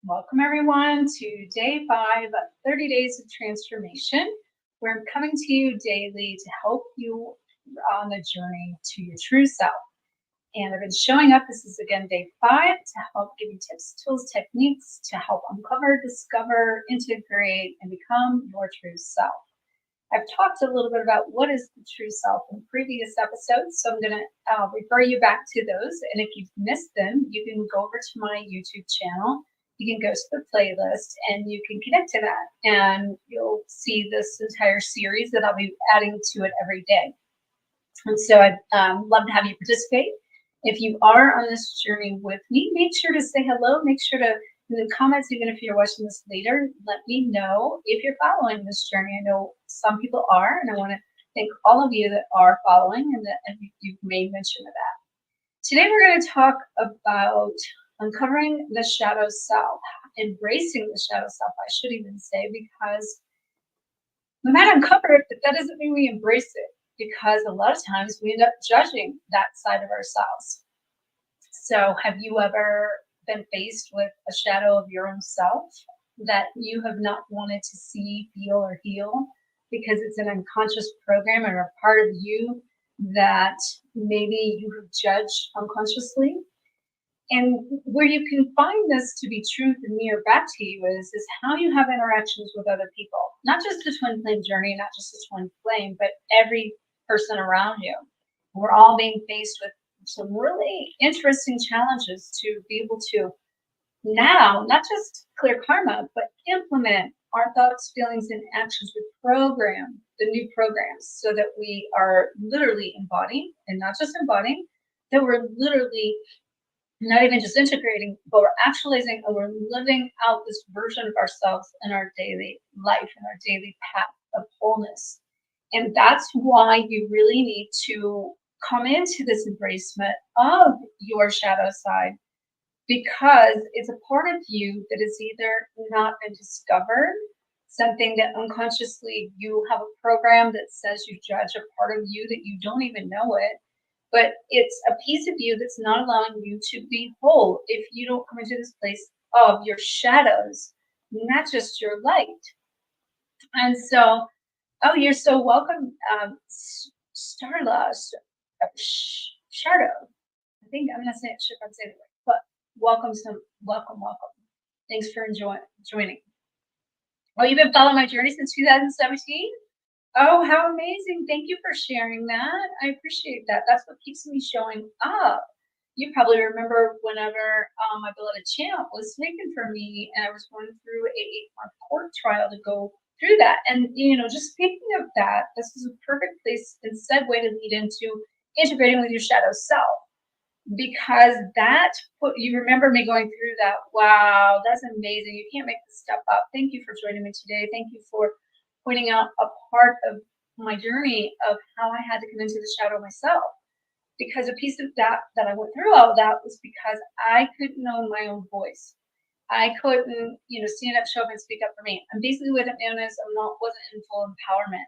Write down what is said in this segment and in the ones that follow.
Welcome everyone to day 5 of 30 Days of Transformation, where I'm coming to you daily to help you on the journey to your true self. And I've been showing up, this is again day 5, to help give you tips, tools, techniques to help uncover, discover, integrate, and become your true self. I've talked a little bit about what is the true self in previous episodes, so I'm going to refer you back to those. And if you've missed them, you can go over to my YouTube channel. You can go to the playlist and you can connect to that. And you'll see this entire series that I'll be adding to it every day. And so I'd love to have you participate. If you are on this journey with me, make sure to say hello. Make sure to, in the comments, even if you're watching this later, let me know if you're following this journey. I know some people are, and I want to thank all of you that are following and that you've made mention of that. Today we're going to talk about uncovering the shadow self, embracing the shadow self, I should even say, because we might uncover it, but that doesn't mean we embrace it, because a lot of times we end up judging that side of ourselves. So have you ever been faced with a shadow of your own self that you have not wanted to see, feel, or heal because it's an unconscious program or a part of you that maybe you have judged unconsciously? And where you can find this to be truth and mirror back to you is how you have interactions with other people, not just the twin flame journey, not just the twin flame, but every person around you. We're all being faced with some really interesting challenges to be able to now not just clear karma, but implement our thoughts, feelings, and actions with program, the new programs, so that we are literally embodying, and not just embodying, that we're literally not even just integrating, but we're actualizing and we're living out this version of ourselves in our daily life, in our daily path of wholeness. And that's why you really need to come into this embracement of your shadow side, because it's a part of you that is either not been discovered, something that unconsciously you have a program that says you judge a part of you that you don't even know it, but it's a piece of you that's not allowing you to be whole if you don't come into this place of your shadows, not just your light. And so, oh, you're so welcome, Starla, Shardo. I think I'm not saying it, sure if I'm saying it right, but welcome, welcome. Thanks for joining. Oh, you've been following my journey since 2017? Oh, how amazing. Thank you for sharing that. I appreciate that. That's what keeps me showing up. You probably remember whenever my beloved champ was taken from me and I was going through a 8-month court trial to go through that. And, just speaking of that, this is a perfect place and segue to lead into integrating with your shadow self. Because you remember me going through that. Wow, that's amazing. You can't make this stuff up. Thank you for joining me today. Thank you for pointing out a part of my journey of how I had to come into the shadow myself. Because a piece of that I went through all of that was because I couldn't own my own voice. I couldn't, stand up, show up, and speak up for me. I'm basically what I'm known as wasn't in full empowerment.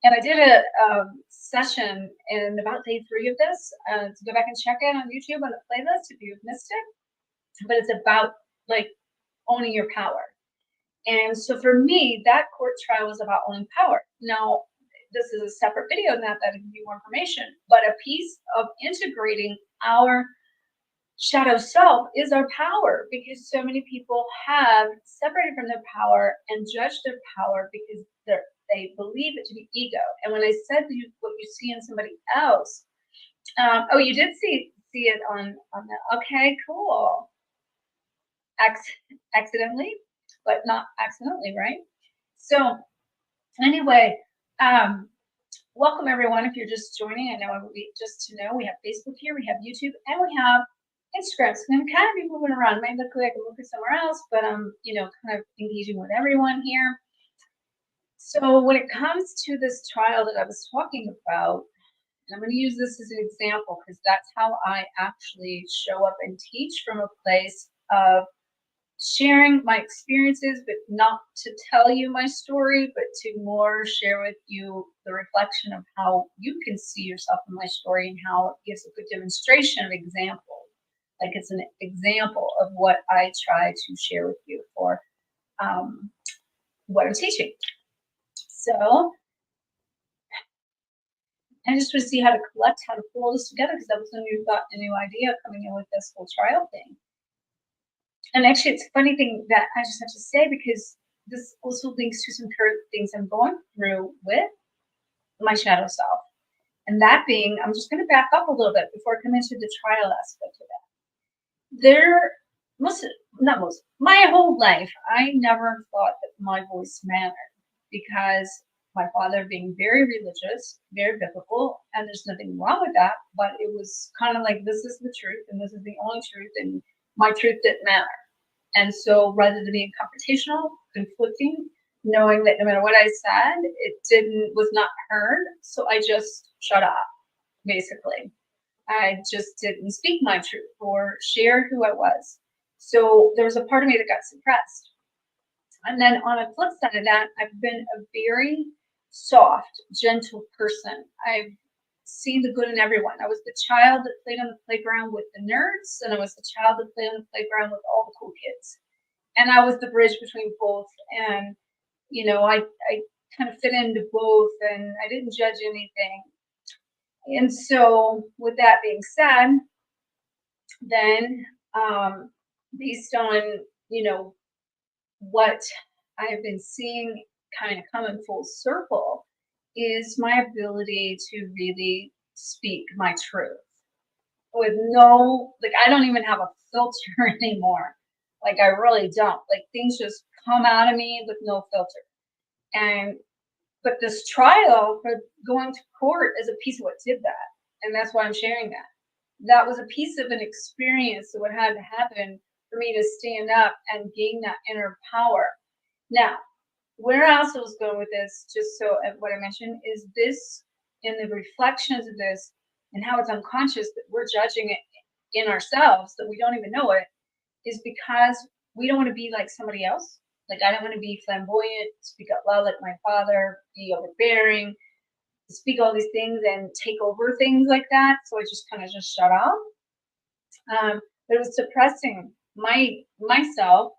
And I did a session in about day 3 of this. To go back and check it on YouTube on the playlist if you've missed it. But it's about owning your power. And so for me, that court trial was about owning power. Now, this is a separate video on that will give you more information. But a piece of integrating our shadow self is our power, because so many people have separated from their power and judged their power because they believe it to be ego. And when I said what you see in somebody else, oh, you did see it on the, okay, cool. Accidentally, but not accidentally, right? So anyway, welcome everyone. If you're just joining, I know just to know we have Facebook here, we have YouTube, and we have Instagram. So I'm going to kind of be moving around. It might look like I'm looking somewhere else, but I'm, kind of engaging with everyone here. So when it comes to this trial that I was talking about, and I'm going to use this as an example because that's how I actually show up and teach, from a place of sharing my experiences, but not to tell you my story, but to more share with you the reflection of how you can see yourself in my story and how it gives a good demonstration of example, Like it's an example of what I try to share with you for what I'm teaching. So I just want to see how to collect, how to pull this together, because that was a new thought, a new idea coming in with this whole trial thing. And actually, it's a funny thing that I just have to say, because this also links to some current things I'm going through with my shadow self. And that being, I'm just going to back up a little bit before I come into the trial aspect of that. My whole life, I never thought that my voice mattered, because my father being very religious, very biblical, and there's nothing wrong with that, but it was kind of like, this is the truth, and this is the only truth, and my truth didn't matter. And so rather than being confrontational, conflicting, knowing that no matter what I said, was not heard, so I just shut up, basically. I just didn't speak my truth or share who I was. So there was a part of me that got suppressed. And then on a flip side of that, I've been a very soft, gentle person. I've seen the good in everyone. I was the child that played on the playground with the nerds, and I was the child that played on the playground with all the cool kids. And I was the bridge between both. And, I kind of fit into both, and I didn't judge anything. And so with that being said, then based on, what I've been seeing kind of come in full circle is my ability to really speak my truth with I don't even have a filter anymore. Like, I really don't. Like, things just come out of me with no filter. But this trial for going to court is a piece of what did that. And that's why I'm sharing that. That was a piece of an experience of what had to happen for me to stand up and gain that inner power. Now, where else I was going with this, just so what I mentioned, is this, in the reflections of this and how it's unconscious that we're judging it in ourselves, that we don't even know it, is because we don't want to be like somebody else. Like, I don't want to be flamboyant, speak out loud like my father, be overbearing, speak all these things and take over things like that. So I just kind of just shut off. But it was suppressing myself.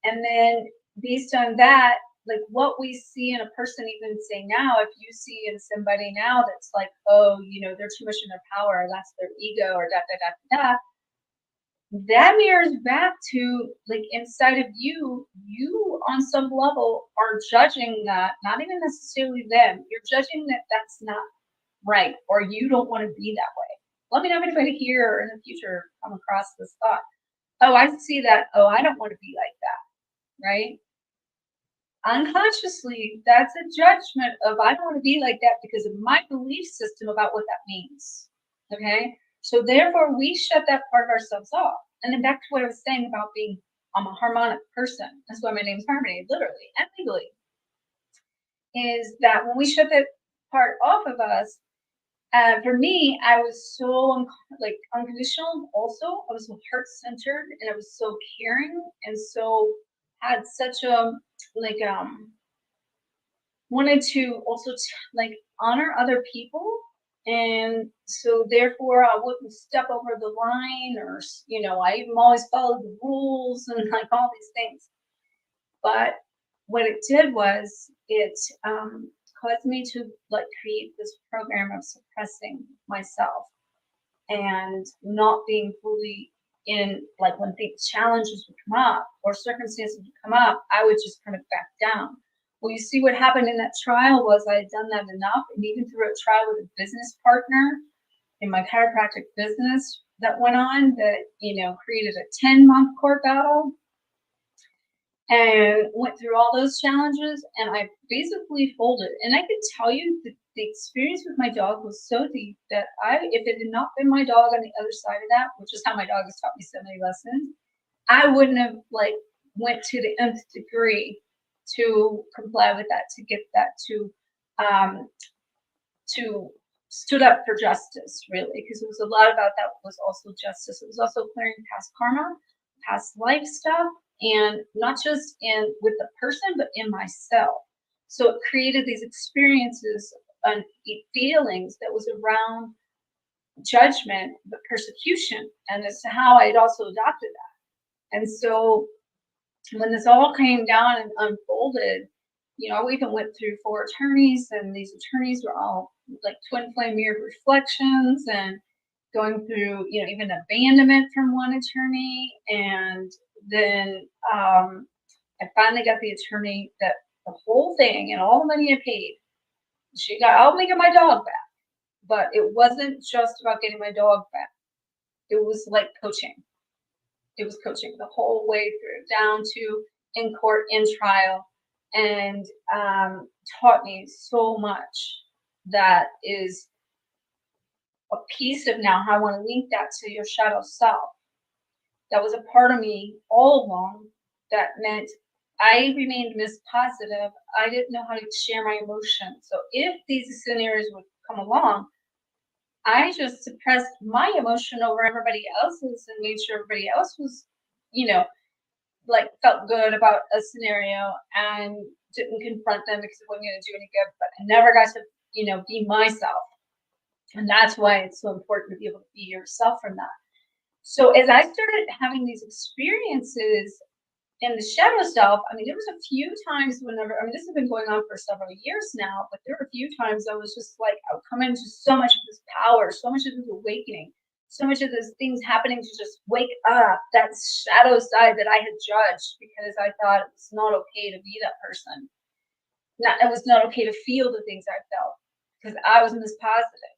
And then based on that, like what we see in a person, even say now, if you see in somebody now that's like, oh, they're too much in their power, that's their ego, or da da da da, that mirrors back to, like, inside of you on some level are judging that, not even necessarily them. You're judging that that's not right, or you don't want to be that way. Let me know if anybody here or in the future come across this thought. Oh, I see that. Oh, I don't want to be like that, right? Unconsciously, that's a judgment of, I don't want to be like that because of my belief system about what that means. Okay? So therefore, we shut that part of ourselves off. And then back to what I was saying about being a harmonic person. That's why my name is Harmony, literally and legally. Is that when we shut that part off of us, for me, I was so unconditional. Also, I was so heart-centered, and I was so caring, and so had such a wanted to also honor other people. And so therefore I wouldn't step over the line, or I even always followed the rules and like all these things. But what it did was it caused me to create this program of suppressing myself and not being fully in, when challenges would come up or circumstances would come up, I would just kind of back down. Well, you see, what happened in that trial was I had done that enough, and even through a trial with a business partner in my chiropractic business that went on, that created a 10-month court battle, and went through all those challenges, and I basically folded. And I could tell you that the experience with my dog was so deep that if it had not been my dog on the other side of that, which is how my dog has taught me so many lessons, I wouldn't have went to the nth degree to comply with that, to get that, to stood up for justice, really, because it was a lot about that was also justice. It was also clearing past karma, past life stuff, and not just with the person, but in myself. So it created these experiences and feelings that was around judgment, but persecution. And as to how I had also adopted that. And so when this all came down and unfolded, we even went through 4 attorneys, and these attorneys were all like twin flame mirror reflections, and going through, even abandonment from one attorney. And then I finally got the attorney that the whole thing and all the money I paid, I'll make my dog back. But it wasn't just about getting my dog back. It was like coaching. It was coaching the whole way through, down to in court, in trial, and taught me so much. That is a piece of now how I want to link that to your shadow self. That was a part of me all along that meant I remained positive. I didn't know how to share my emotions. So if these scenarios would come along, I just suppressed my emotion over everybody else's and made sure everybody else was, felt good about a scenario, and didn't confront them because it wasn't going to do any good. But I never got to, be myself. And that's why it's so important to be able to be yourself from that. So as I started having these experiences in the shadow self, there was a few times whenever, this has been going on for several years now, but there were a few times I was just like, I would come into so much of this power, so much of this awakening, so much of those things happening to just wake up that shadow side that I had judged because I thought it was not okay to be that person. It was not okay to feel the things I felt because I was mispositive.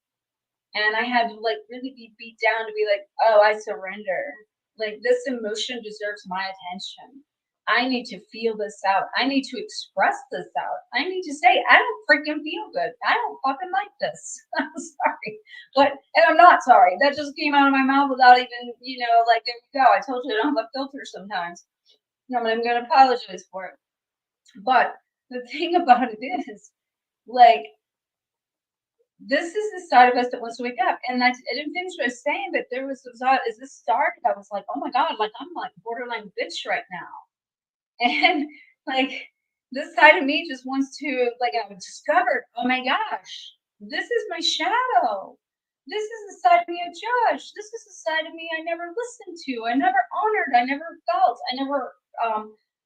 And I had to really be beat down to be like, oh, I surrender. This emotion deserves my attention. I need to feel this out. I need to express this out. I need to say, I don't freaking feel good. I don't fucking like this. I'm sorry. And I'm not sorry. That just came out of my mouth without even, there you go. I told you I don't have a filter sometimes. I'm going to apologize for it. But the thing about it is, this is the side of us that wants to wake up. And I didn't finish what I was saying, but there was as this started, I was like, oh my God, I'm borderline bitch right now. And this side of me just wants to, I've discovered, oh my gosh, this is my shadow. This is the side of me I judged. This is the side of me I never listened to. I never honored. I never felt. I never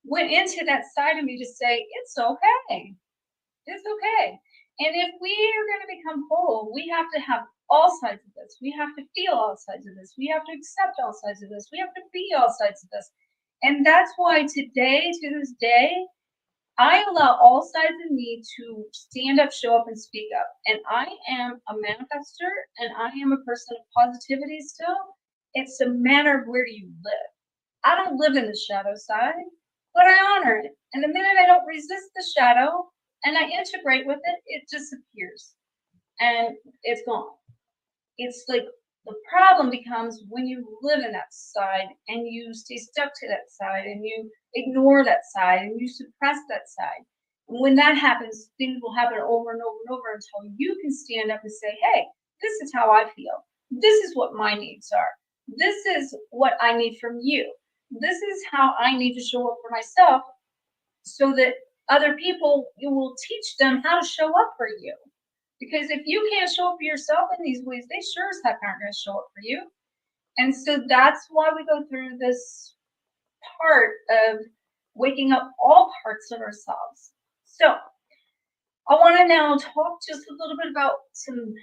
went into that side of me to say, it's okay. It's okay. And if we are going to become whole, we have to have all sides of this. We have to feel all sides of this. We have to accept all sides of this. We have to be all sides of this. And that's why today, to this day, I allow all sides of me to stand up, show up, and speak up. And I am a manifester, and I am a person of positivity still. It's a matter of where do you live. I don't live in the shadow side, but I honor it. And the minute I don't resist the shadow, and I integrate with it, it disappears and it's gone. It's like the problem becomes when you live in that side and you stay stuck to that side and you ignore that side and you suppress that side. And when that happens, things will happen over and over and over until you can stand up and say, hey, this is how I feel. This is what my needs are. This is what I need from you. This is how I need to show up for myself so that other people, you will teach them how to show up for you. Because if you can't show up for yourself in these ways, they sure as heck aren't going to show up for you. And so that's why we go through this part of waking up all parts of ourselves. So I want to now talk just a little bit about some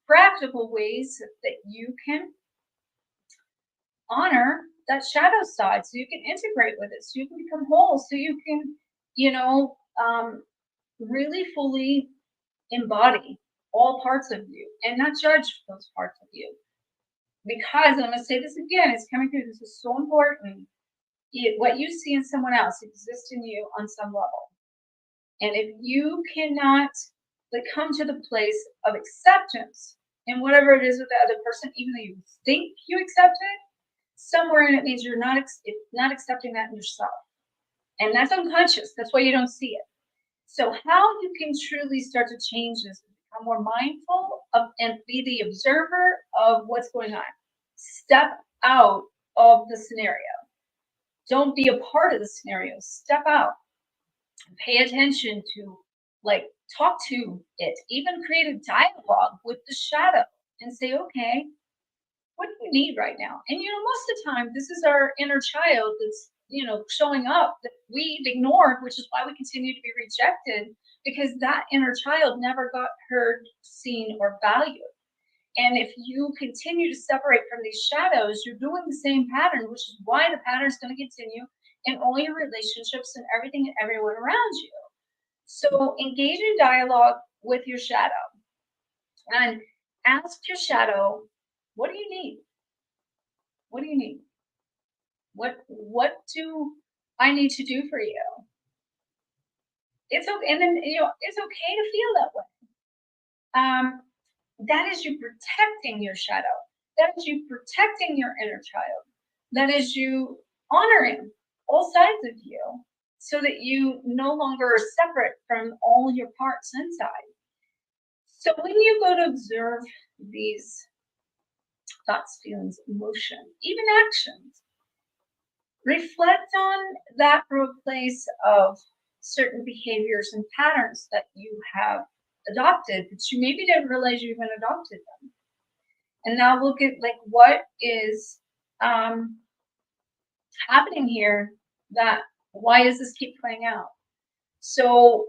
practical ways that you can honor that shadow side so you can integrate with it, so you can become whole, so you can really fully embody all parts of you and not judge those parts of you. Because I'm going to say this again, it's coming through. This is so important. What you see in someone else exists in you on some level. And if you cannot come to the place of acceptance in whatever it is with the other person, even though you think you accept it, somewhere in it means you're not accepting that in yourself. And that's unconscious. That's why you don't see it. So how you can truly start to change this is become more mindful of and be the observer of what's going on. Step out of the scenario. Don't be a part of the scenario. Step out. Pay attention to, talk to it. Even create a dialogue with the shadow. and say, okay, what do you need right now? And most of the time, this is our inner child that's showing up that we've ignored, which is why we continue to be rejected, because that inner child never got heard, seen, or valued. And if you continue to separate from these shadows, you're doing the same pattern, which is why the pattern is going to continue in all your relationships and everything and everyone around you. So engage in dialogue with your shadow and ask your shadow, what do you need? What do you need? What do I need to do for you? It's okay, and then it's okay to feel that way. That is you protecting your shadow. That is you protecting your inner child. That is you honoring all sides of you so that you no longer are separate from all your parts inside. So when you go to observe these thoughts, feelings, emotions, even actions, reflect on that from a place of certain behaviors and patterns that you have adopted, but you maybe didn't realize you even adopted them. And now look at like what is happening here, that why does this keep playing out? So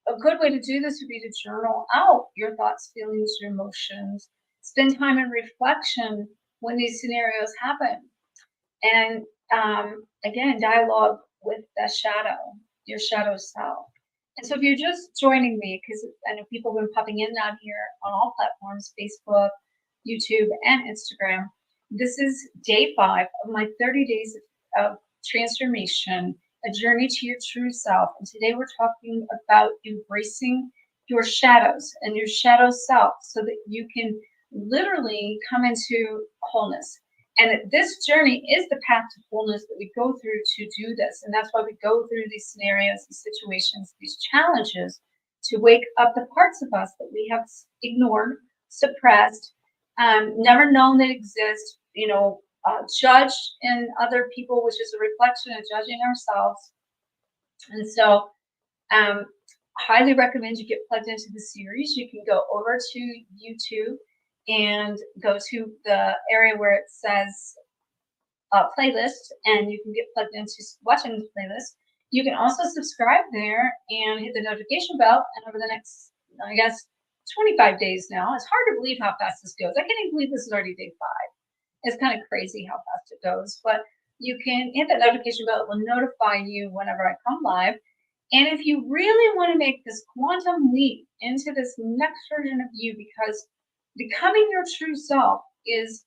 a good way to do this would be to journal out your thoughts, feelings, your emotions, spend time in reflection when these scenarios happen. And again, dialogue with that shadow, your shadow self. And so if you're just joining me, because I know people have been popping in and out here on all platforms, Facebook, YouTube, and Instagram, this is day 5 of my 30 days of transformation, a journey to your true self. And today we're talking about embracing your shadows and your shadow self so that you can literally come into wholeness. And this journey is the path to wholeness that we go through to do this. And that's why we go through these scenarios, these situations, these challenges to wake up the parts of us that we have ignored, suppressed, never known that exist, judged in other people, which is a reflection of judging ourselves. And so highly recommend you get plugged into the series. You can go over to YouTube and go to the area where it says playlist, and you can get plugged into watching the playlist. You can also subscribe there and hit the notification bell. And over the next, I guess, 25 days now, it's hard to believe how fast this goes. I can't even believe this is already day 5. It's kind of crazy how fast it goes, but you can hit that notification bell. It will notify you whenever I come live. And if you really want to make this quantum leap into this next version of you, because becoming your true self is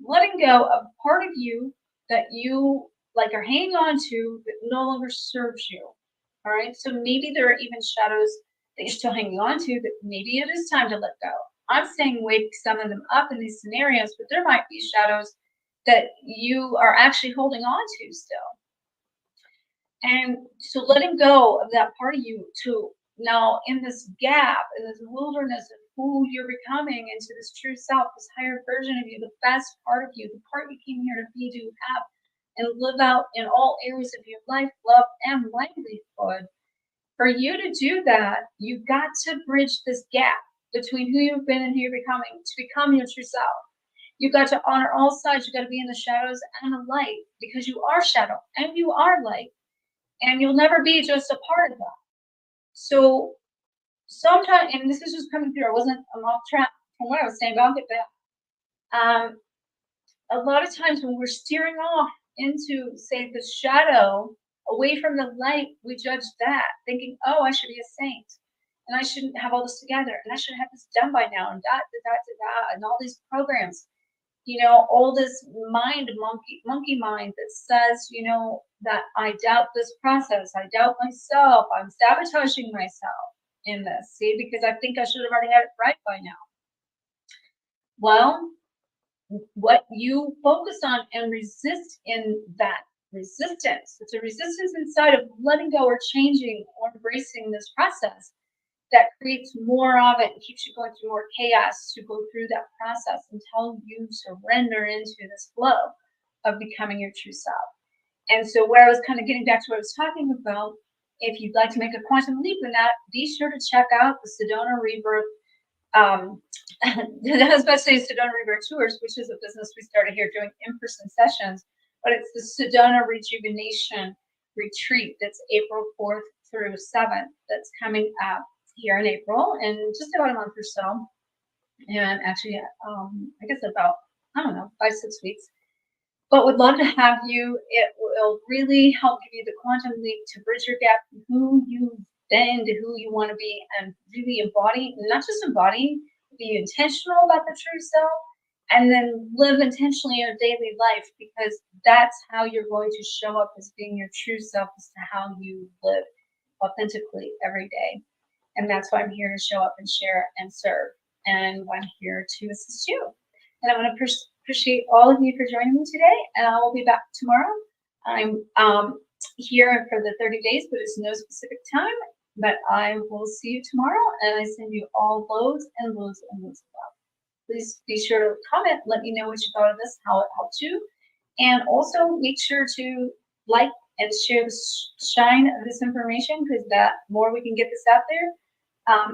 letting go of part of you that you are hanging on to that no longer serves you. All right. So maybe there are even shadows that you're still hanging on to that maybe it is time to let go. I'm saying wake some of them up in these scenarios, but there might be shadows that you are actually holding on to still. And so letting go of that part of you to now in this gap, in this wilderness of who you're becoming into this true self, this higher version of you, the best part of you, the part you came here to be, to have, and live out in all areas of your life, love, and livelihood. For you to do that, you've got to bridge this gap between who you've been and who you're becoming to become your true self. You've got to honor all sides. You've got to be in the shadows and the light, because you are shadow and you are light. And you'll never be just a part of that. So sometimes, and this is just coming through, I'm off track from what I was saying, but I'll get back. A lot of times when we're steering off into, say, the shadow, away from the light, we judge that, thinking, oh, I should be a saint, and I shouldn't have all this together, and I should have this done by now, and and all these programs. All this monkey mind that says, that I doubt this process, I doubt myself, I'm sabotaging myself in this, see, because I think I should have already had it right by now. Well, what you focus on and resist in that resistance, it's a resistance inside of letting go or changing or embracing this process that creates more of it and keeps you going through more chaos to go through that process until you surrender into this flow of becoming your true self. And so where I was kind of getting back to what I was talking about, if you'd like to make a quantum leap in that, be sure to check out the Sedona Rebirth I was about to say Sedona Rejuvenation Tours, which is a business we started here doing in-person sessions, but it's the Sedona Rejuvenation Retreat that's April 4th through 7th that's coming up here in April in just about a month or so. And actually, I guess about, I don't know, 5-6 weeks. But would love to have you. It will really help give you the quantum leap to bridge your gap from who you've been to who you want to be and really embody, not just embody, be intentional about the true self and then live intentionally in your daily life because that's how you're going to show up as being your true self as to how you live authentically every day. And that's why I'm here to show up and share and serve. And I'm here to assist you. And I want to appreciate all of you for joining me today. And I will be back tomorrow. I'm here for the 30 days, but it's no specific time. But I will see you tomorrow. And I send you all loads and loads and loads of love. Please be sure to comment. Let me know what you thought of this, how it helped you. And also make sure to like and share the shine of this information because that more we can get this out there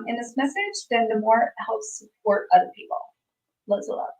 in this message, then the more it helps support other people. Loads of love.